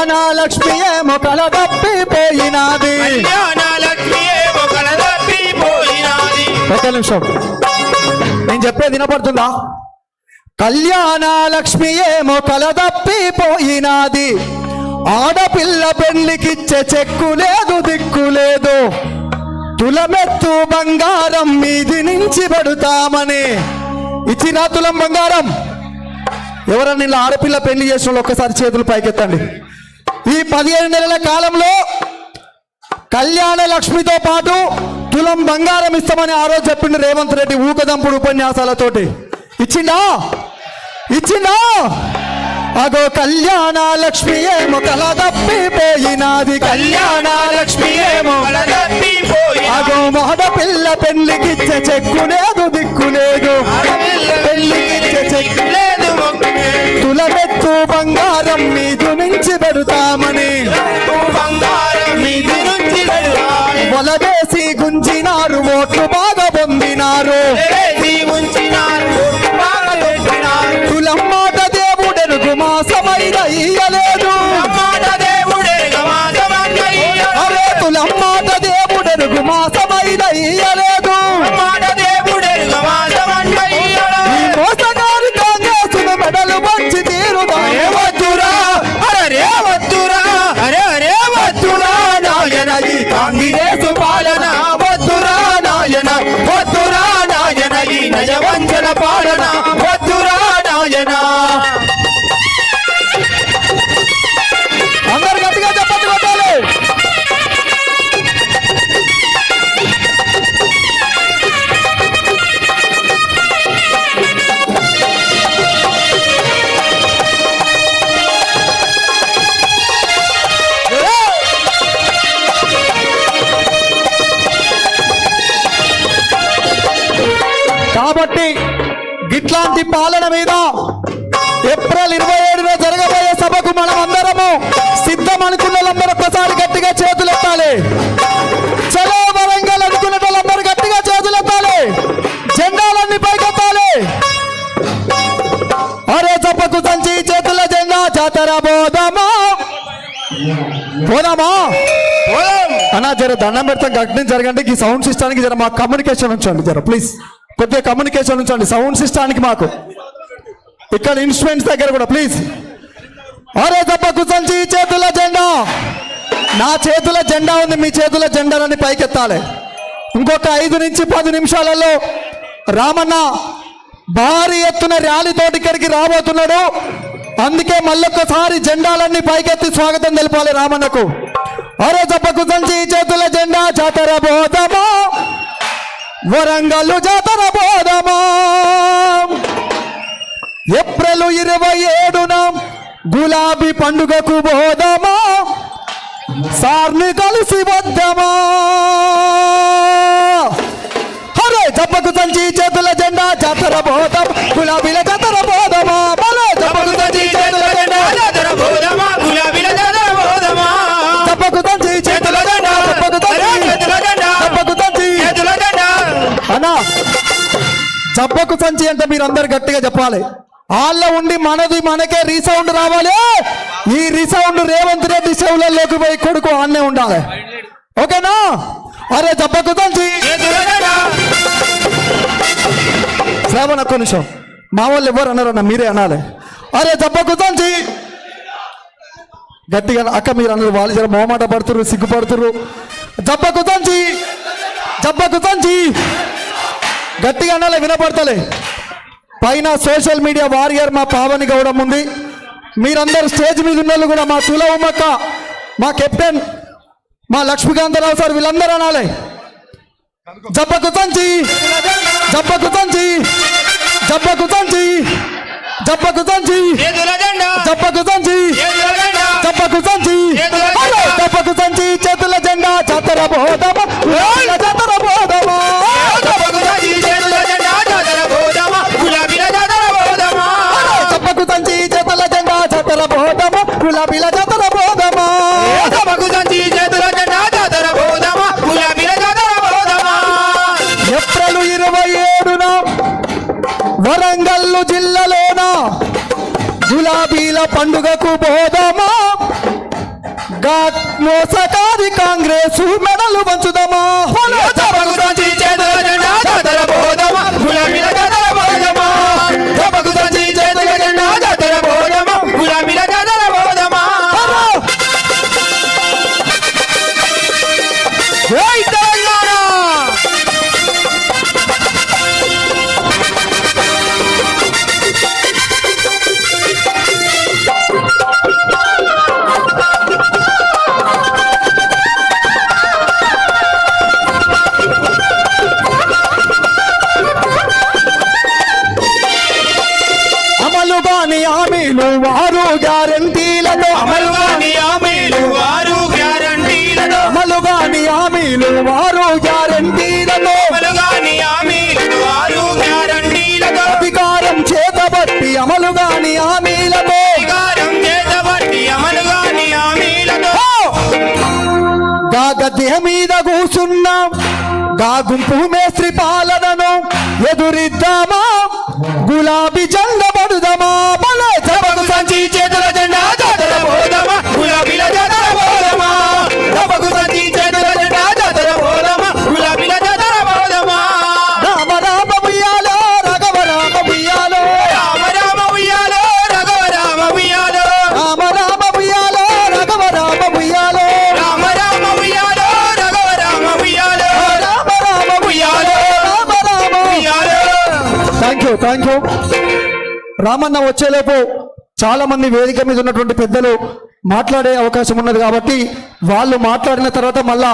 కళ్యాణ లక్ష్మి ఏమో కల తప్పిపోయినాది. ఒక నిమిషం, నేను చెప్పేది వినపడుతుందా? కళ్యాణ లక్ష్మి ఏమో కల తప్పిపోయినాది. ఆడపిల్ల పెళ్లికిచ్చే చెక్కు లేదు, దిక్కు లేదు. తులమెత్తు బంగారం మీది నుంచి పడుతామని ఇచ్చినా తులం బంగారం. ఎవరన్నా ఇలా ఆడపిల్ల పెళ్లి చేసిన వాళ్ళు ఒక్కసారి చేతులు పైకెత్తండి. ఈ 15 నెలల కాలంలో కళ్యాణ లక్ష్మితో పాటు తులం బంగారం ఇస్తామని ఆ రోజు చెప్పిండు రేవంత్ రెడ్డి ఊకదంపుడు ఉపన్యాసాలతోటి. ఇచ్చిండా? ఇచ్చిండా? అగో కళ్యాణ లక్ష్మి ఏమో కల తప్పిపోయినాది. కళ్యాణ లక్ష్మి ఏమో అగో ఆడపిల్ల పెళ్లికిచ్చే చెక్కు లేదు, దిక్కు లేదు. పెళ్లికిచ్చే చెక్కు లేదు. తులమెత్తు బంగారం మీదు నుంచి పెడతామని వలవేసి గుంజినారు, ఓట్లు బాగా పొందినారు. తులం మాట దేవుడెరుగు మాసమైన ఇయ్యలేదు. అరే తులం మాట దేవుడెరుగు మాసమైన ఇయ్యలేదు. ఈ మోసగారి కాంగ్రెసును మెడలు వచ్చి తీరుదారే వద్దురా. అరే వద్దురా, అరే వద్దురా నాయన ఈ కాంగ్రెసు పాలన. వద్దురా నాయన, వద్దురా నాయన ఈ నయవంచన పాలన. వద్దురా నాయన. అందరు గట్టిగా చెప్పండి కొట్టాలి. కాబట్టి గిట్లాంటి పాలన మీద ఏప్రిల్ 27న జరగబోయే సభకు మనం అందరము సిద్ధం. అనుకున్న వాళ్ళందరూ ఒక్కసారి గట్టిగా చేతులెత్తాలి. చలో వరంగల్ అనుకున్న వాళ్ళందరూ గట్టిగా చేతులెత్తాలి. జెండాలన్నీ పైకెత్తాలి. అరే చప్పకు సంచి చేతుల జెండా జాతర పోదామా. పోదామా అన్నా, జర దండం పెడతాం. గట్టిని జరగండి. ఈ సౌండ్ సిస్టానికి జర మా కమ్యూనికేషన్ ఉంచండి. జర ప్లీజ్ కొద్దిగా కమ్యూనికేషన్ ఉంచండి సౌండ్ సిస్టానికి. మాకు ఇక్కడ ఇన్స్ట్రుమెంట్స్ దగ్గర కూడా ప్లీజ్. అరే చప్పకు సంచి చేతుల జెండా. నా చేతుల జెండా ఉంది, మీ చేతుల జెండాలని పైకెత్తాలి. ఇంకొక 5 నుంచి 10 నిమిషాలలో రామన్న భారీ ఎత్తున ర్యాలీతోటి ఇక్కడికి రాబోతున్నాడు. అందుకే మళ్ళొక్కసారి జెండాలన్నీ పైకెత్తి స్వాగతం తెలపాలి రామన్నకు. అరే చప్పకు సంచి చేతుల జెండా జాతర పోదామా. వరంగల్ జాతర పోదామా. ఏప్రిల్ 27న గులాబీ పండుగకు పోదామా. సార్ని కలిసి వద్దామా. అరే చప్పకు సంచి చేతుల జెండా జాతర పోదాం. గులాబీల జాతర పోదామా. చప్పకు సంచి చేతుల జెండా జాతర పోదామా. గులాబీల జాతర పోదామా. చప్పకు సంచి చేతుల జెండా. చప్పకు సంచి చేతుల జెండా. అన్నా చప్పకు సంచి అంటే మీరు అందరు గట్టిగా చెప్పాలి. వాళ్ళ ఉండి మనది మనకే రీసౌండ్ రావాలి. ఈ రీసౌండ్ రేవంత్ రెడ్డి చెవులలోకి పోయి కొడుకు అన్నే ఉండాలి. ఓకేనా? అరే చప్పకు సంచి శ్రావణ ఒక్క నిమిషం. మా వాళ్ళు ఎవరు అన్నారన్న మీరే అనాలి. అరే చప్పకు సంచి గట్టిగా. అక్క మీరు అన్నారు, వాళ్ళు జర మొహమాట పడుతుర్రు, సిగ్గుపడుతుర్రు. చప్పకు సంచి, చప్పకు సంచి గట్టిగా అనాలి, వినపడతలే. పైన సోషల్ మీడియా వారియర్ మా పావని గౌడమ్మ ఉంది. మీరందరూ స్టేజ్ మీద ఉన్న కూడా మా తుల ఉమ్మక్క, మా కెప్టెన్, మా లక్ష్మీకాంతరావు సార్ వీళ్ళందరూ అనాలి. జబ్బకు సంచి, జబ్బకు సంచి, జబ్బకు సంచి, జబ్బకు సంచి, జబ్బకు సంచి, జబ్బకు సంచి, జబ్బకు సంచి చేతుల జెండా జాతర పోదామా. జాతర పోదామా. చప్పకు సంచి చేతుల జెండా జాతర పోదామా. గులాబీల జాతర పోదామా. చప్పకు సంచి చేతుల జెండా జాతర పోదామా. గులాబీల జాతర పోదామా. ఏప్రిల్ 27న వరంగల్ జిల్లాలోన గులాబీల పండుగకు పోదామా. మోసకాది కాంగ్రెస్ మెడలు పంచుదామా హామీలు వారు గ్యారంటీలతో అమలుగాని హామీలు వారు గ్యారంటీలతో అమలుగాని హామీలు వారు గ్యారంటీలతో అమలుగాని హామీలు వారు గ్యారంటీలతో అధికారం చేతబట్టి అమలుగాని హామీలతో అధికారం చేతబట్టి అమలుగాని హామీలతో గా గద్దె మీద కూసున్నాం గా గుంపు మేస్త్రి పాలనను ఎదురిద్దామా గులాబీ జెండా పడుదామా బలే సభకు సంచి చేతుల జెండా జాతర పోదమా గులాబీల జాతర పోదమా సభకు సంచి చేతుల జెండా జాతర పోదమా గులాబీల జాతర పోదమా రామ రామ ఉయ్యాలో రఘవ రామ ఉయ్యాలో రామ రామ ఉయ్యాలో రఘవ రామ ఉయ్యాలో రామ రామ ఉయ్యాలో రఘవ రామ ఉయ్యాలో రామ రామ ఉయ్యాలో రఘవ రామ ఉయ్యాలో రామ రామ ఉయ్యాలో రామ రామ ఉయ్యాలో. థ్యాంక్ యూ రామన్న వచ్చేలోపు చాలా మంది వేదిక మీద ఉన్నటువంటి పెద్దలు మాట్లాడే అవకాశం ఉన్నది కాబట్టి వాళ్ళు మాట్లాడిన తర్వాత మళ్ళా